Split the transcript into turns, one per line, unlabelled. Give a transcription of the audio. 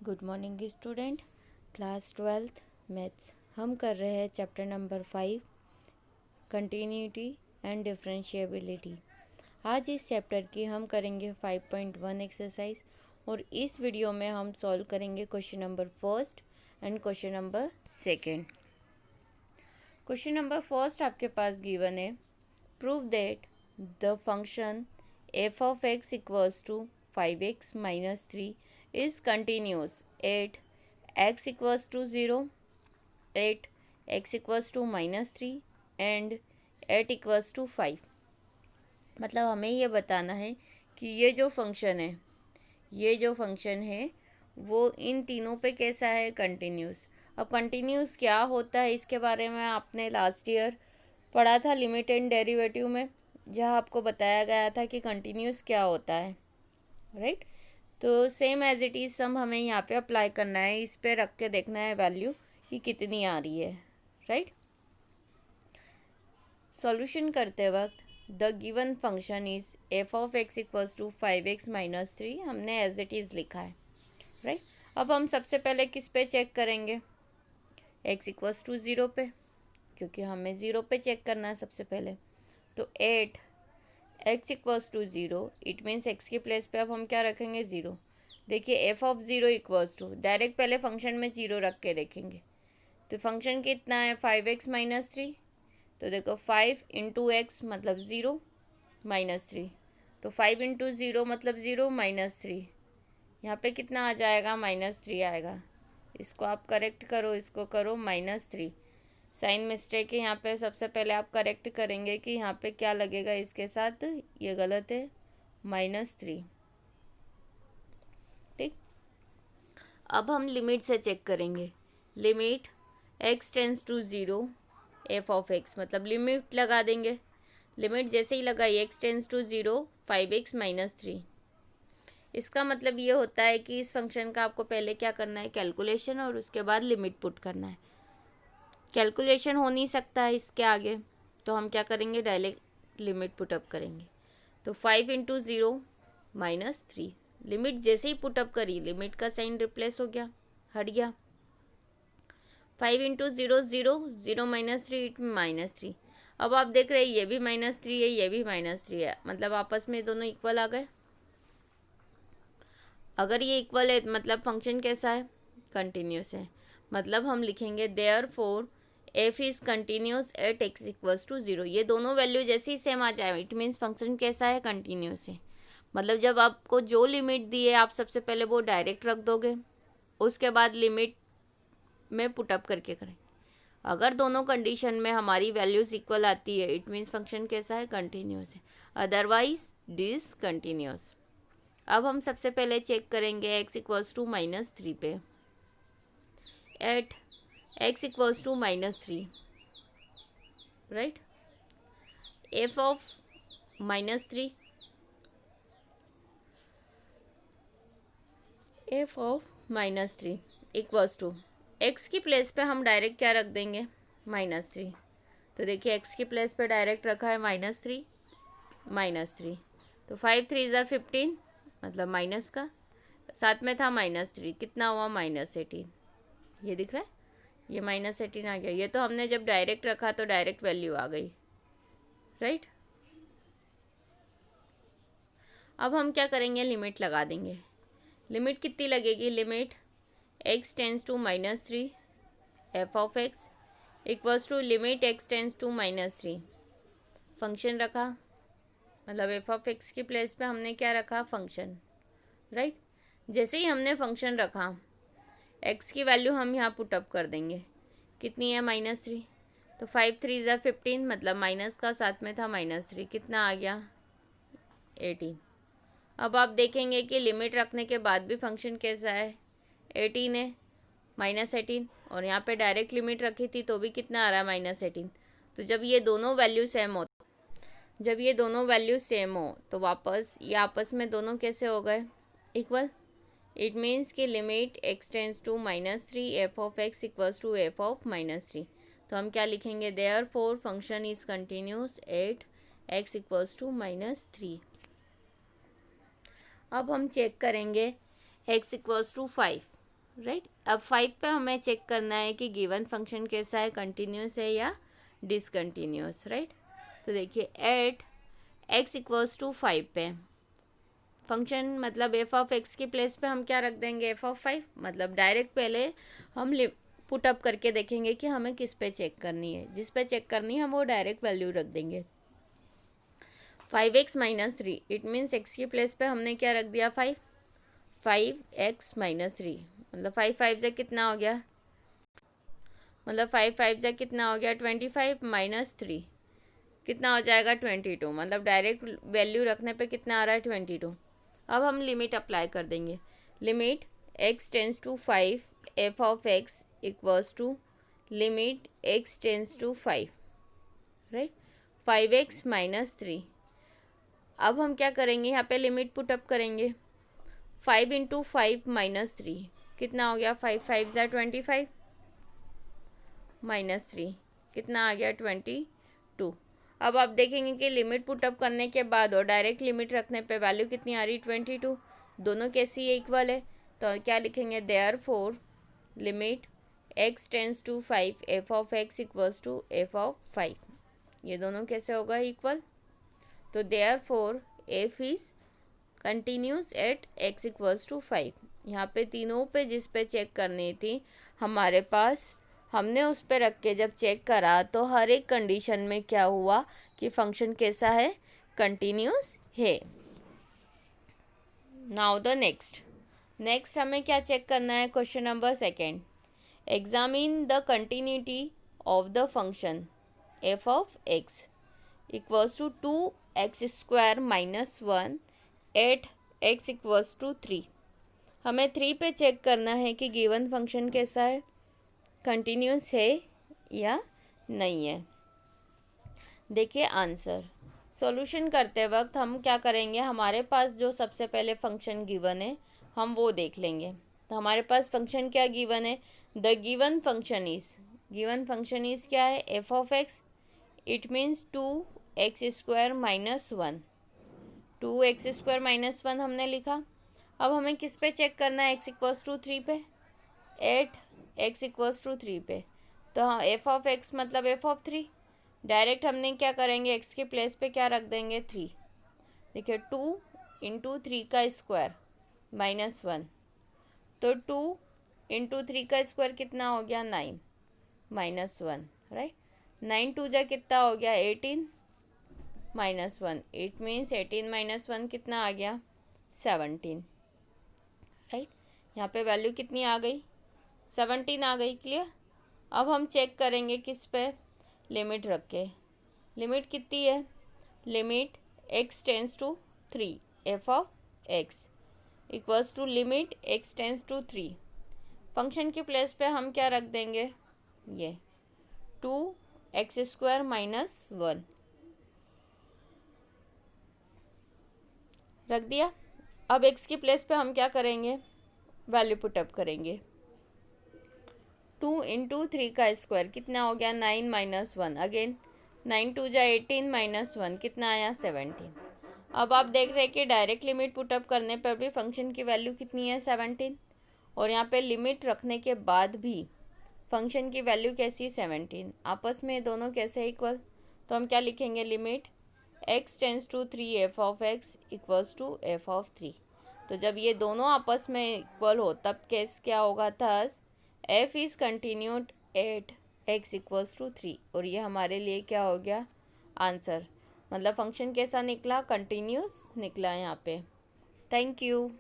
Good morning student. Class 12th maths हम कर रहे हैं chapter number 5 continuity and differentiability. आज इस चैप्टर की हम करेंगे 5.1 एक्सरसाइज और इस वीडियो में हम सॉल्व करेंगे question number first and question number second. Question number first आपके पास गिवन है, prove that the function f of x equals to 5x minus 3 is continuous at x equals to 0, at x equals to minus 3 and at equals to 5। मतलब हमें ये बताना है कि ये जो फंक्शन है वो इन तीनों पे कैसा है, कंटिन्यूस। अब कंटिन्यूस क्या होता है इसके बारे में आपने लास्ट ईयर पढ़ा था लिमिट एंड डेरिवेटिव में, जहाँ आपको बताया गया था कि कंटिन्यूस क्या होता है, राइट। तो same as it is some हमें यहाँ पे अप्लाई करना है, इस पे रख के देखना है वैल्यू कि कितनी आ रही है, राइट। सॉल्यूशन करते वक्त the given function is f of x equals to 5x minus 3 हमने एज इट इज़ लिखा है, राइट। अब हम सबसे पहले किस पे चेक करेंगे, x इक्वल्स टू 0 पे, क्योंकि हमें 0 पे चेक करना है सबसे पहले। तो at x equals to 0 it means x की प्लेस पे अब हम क्या रखेंगे, 0। देखिए f of 0 equals to, direct पहले फंक्शन में 0 रख के देखेंगे तो फंक्शन कितना है 5x माइनस 3। तो देखो 5 इंटू एक्स मतलब 0 माइनस 3, तो 5 इंटू 0 मतलब 0 माइनस 3, यहाँ पे कितना आ जाएगा, -3 आएगा। इसको आप करेक्ट करो, इसको करो -3। साइन मिस्टेक है यहाँ पे, सबसे पहले आप करेक्ट करेंगे कि यहाँ पे क्या लगेगा इसके साथ, ये गलत है, -3, ठीक। अब हम लिमिट से चेक करेंगे, limit x tends to 0 f of x, मतलब लिमिट लगा देंगे। लिमिट जैसे ही लगाई x tends to 0 5x minus 3, इसका मतलब ये होता है कि इस फंक्शन का आपको पहले क्या करना है, कैलकुलेशन, और उसके बाद लिमिट पुट करना है। कैलकुलेशन हो नहीं सकता है इसके आगे, तो हम क्या करेंगे, डायरेक्ट लिमिट पुटअप करेंगे। तो 5 इंटू 0 माइनस 3, लिमिट जैसे ही पुटअप करी लिमिट का साइन रिप्लेस हो गया, हट गया। 5 इंटू 0 0, 0 माइनस 3 इट -3। अब आप देख रहे हैं ये भी -3 है, ये भी -3 है, मतलब आपस में दोनों इक्वल आ गए। अगर ये इक्वल है मतलब फंक्शन कैसा है, कंटिन्यूस है। मतलब हम लिखेंगे therefore f is continuous at x equals to 0। ये दोनों वैल्यू जैसे ही सेम आ जाए इट मीन्स फंक्शन कैसा है, कंटिन्यूस है। मतलब जब आपको जो लिमिट दी है आप सबसे पहले वो डायरेक्ट रख दोगे, उसके बाद लिमिट में पुटअप करके करें। अगर दोनों कंडीशन में हमारी वैल्यूज इक्वल आती है इट मीन्स फंक्शन कैसा है, कंटिन्यूस है, अदरवाइज डिसकंटिन्यूस। अब हम सबसे पहले चेक करेंगे x इक्वल्स टू -3 पे, at x equals to -3, right. F of -3, f of -3 equals to, x की प्लेस पे हम डायरेक्ट क्या रख देंगे, -3। तो देखिए x की प्लेस पे डायरेक्ट रखा है -3, तो 5 3 ज़ा 15, मतलब माइनस का साथ में था -3, कितना हुआ -18, ये दिख रहा है, ये -18 आ गया। ये तो हमने जब डायरेक्ट रखा तो डायरेक्ट वैल्यू आ गई, राइट। अब हम क्या करेंगे, लिमिट लगा देंगे। लिमिट कितनी लगेगी, limit x tends to -3 f of x equals to limit x tends to -3, function रखा, मतलब एफ ऑफ एक्स की प्लेस पे हमने क्या रखा, फंक्शन, राइट। जैसे ही हमने फंक्शन रखा x की वैल्यू हम यहाँ पुटअप कर देंगे, कितनी है, -3। तो 5 3 ज़ा 15, मतलब माइनस का साथ में था -3, कितना आ गया, 18। अब आप देखेंगे कि लिमिट रखने के बाद भी फंक्शन कैसा है, 18 है, -18, और यहाँ पे डायरेक्ट लिमिट रखी थी तो भी कितना आ रहा है, -18। तो जब ये दोनों वैल्यू सेम हो तो वापस ये आपस में दोनों कैसे हो गए, इक्वल। इट मीन्स कि limit x tends to -3 f of x equals to f of -3। तो हम क्या लिखेंगे, therefore function is continuous at x equals to -3। अब हम चेक करेंगे x इक्वल्स टू 5, राइट। अब 5 पे हमें चेक करना है कि गिवन फंक्शन कैसा है, कंटिन्यूस है या डिसकंटिन्यूस, राइट। तो देखिए एट x इक्वल्स टू 5 पे फंक्शन मतलब एफ ऑफ एक्स की प्लेस पे हम क्या रख देंगे, एफ ऑफ 5, मतलब डायरेक्ट पहले हम पुट अप करके देखेंगे कि हमें किस पे चेक करनी है, जिस पे चेक करनी है हम वो डायरेक्ट वैल्यू रख देंगे। 5x minus 3, it means x की प्लेस पे हमने क्या रख दिया, 5, 5x माइनस 3, मतलब 5 5 से कितना हो गया, मतलब 5 5 से कितना हो गया 25 माइनस 3 कितना हो जाएगा 22, मतलब डायरेक्ट वैल्यू रखने पे कितना आ रहा है 22। अब हम लिमिट अप्लाई कर देंगे, limit x tends to 5 f of x equals to limit x tends to 5, right, 5x minus 3। अब हम क्या करेंगे, यहाँ पे लिमिट पुट अप करेंगे, 5 इंटू 5 माइनस 3 कितना हो गया, 5 5 ज़ा 25 माइनस 3 कितना आ गया 22। अब आप देखेंगे कि लिमिट पुट अप करने के बाद और डायरेक्ट लिमिट रखने पे वैल्यू कितनी आ रही, 22, दोनों कैसी है, इक्वल है। तो क्या लिखेंगे, therefore limit x tends to 5 f of x equals to f of 5, ये दोनों कैसे होगा, इक्वल। तो therefore f is continuous at x equals to 5। यहाँ पे तीनों पे जिस पे चेक करनी थी हमारे पास, हमने उस पर रख के जब चेक करा तो हर एक कंडीशन में क्या हुआ कि फंक्शन कैसा है, कंटिन्यूस है। नाउ द नेक्स्ट हमें क्या चेक करना है, question number 2, examine the continuity of the function f of x equals to 2x square minus 1 at x equals to 3। हमें 3 पे चेक करना है कि गिवन फंक्शन कैसा है, कंटिन्यूस है या नहीं है। देखिए आंसर, सॉल्यूशन करते वक्त हम क्या करेंगे, हमारे पास जो सबसे पहले फंक्शन गिवन है हम वो देख लेंगे। तो हमारे पास फंक्शन क्या गिवन है, द गिवन फंक्शन इज क्या है, F of x, it means 2x square minus 1, 2x square minus 1 हमने लिखा। अब हमें किस पे चेक करना है, x इक्वल्स टू 3 पे, एट x इक्वल्स टू 3 पे। तो हाँ, एफ ऑफ एक्स मतलब एफ ऑफ 3, डायरेक्ट हमने क्या करेंगे, x के प्लेस पे क्या रख देंगे, 3। देखिए 2 इंटू 3 का स्क्वायर माइनस 1, तो 2 इंटू 3 का स्क्वायर कितना हो गया, 9 माइनस 1, राइट। 9 2 जा कितना हो गया, 18 माइनस 1, इट मीन्स 18 माइनस 1 कितना आ गया, 17, राइट। यहाँ पे वैल्यू कितनी आ गई, 17 आ गई, क्लियर। अब हम चेक करेंगे किस पे, लिमिट रख के, लिमिट कितनी है, limit x tends to 3 f of x equals to limit x tends to 3, function की प्लेस पे हम क्या रख देंगे, ये 2x स्क्वायर माइनस 1 रख दिया। अब x की प्लेस पे हम क्या करेंगे, वैल्यू पुट अप करेंगे, 2 इंटू 3 का स्क्वायर कितना हो गया, 9 माइनस 1, अगेन 9 2 जा 18 माइनस 1 कितना आया, 17। अब आप देख रहे हैं कि डायरेक्ट लिमिट पुट अप करने पर भी फंक्शन की वैल्यू कितनी है, 17, और यहाँ पे लिमिट रखने के बाद भी फंक्शन की वैल्यू कैसी, 17, आपस में दोनों कैसे इक्वल। तो हम क्या लिखेंगे, limit x tends to 3 f of x equals to f of 3। तो जब ये दोनों आपस में इक्वल हो तब केस क्या होगा, thus f is continued at x equals to 3, और ये हमारे लिए क्या हो गया, आंसर, मतलब फंक्शन कैसा निकला, कंटिन्यूस निकला यहाँ पे। Thank you.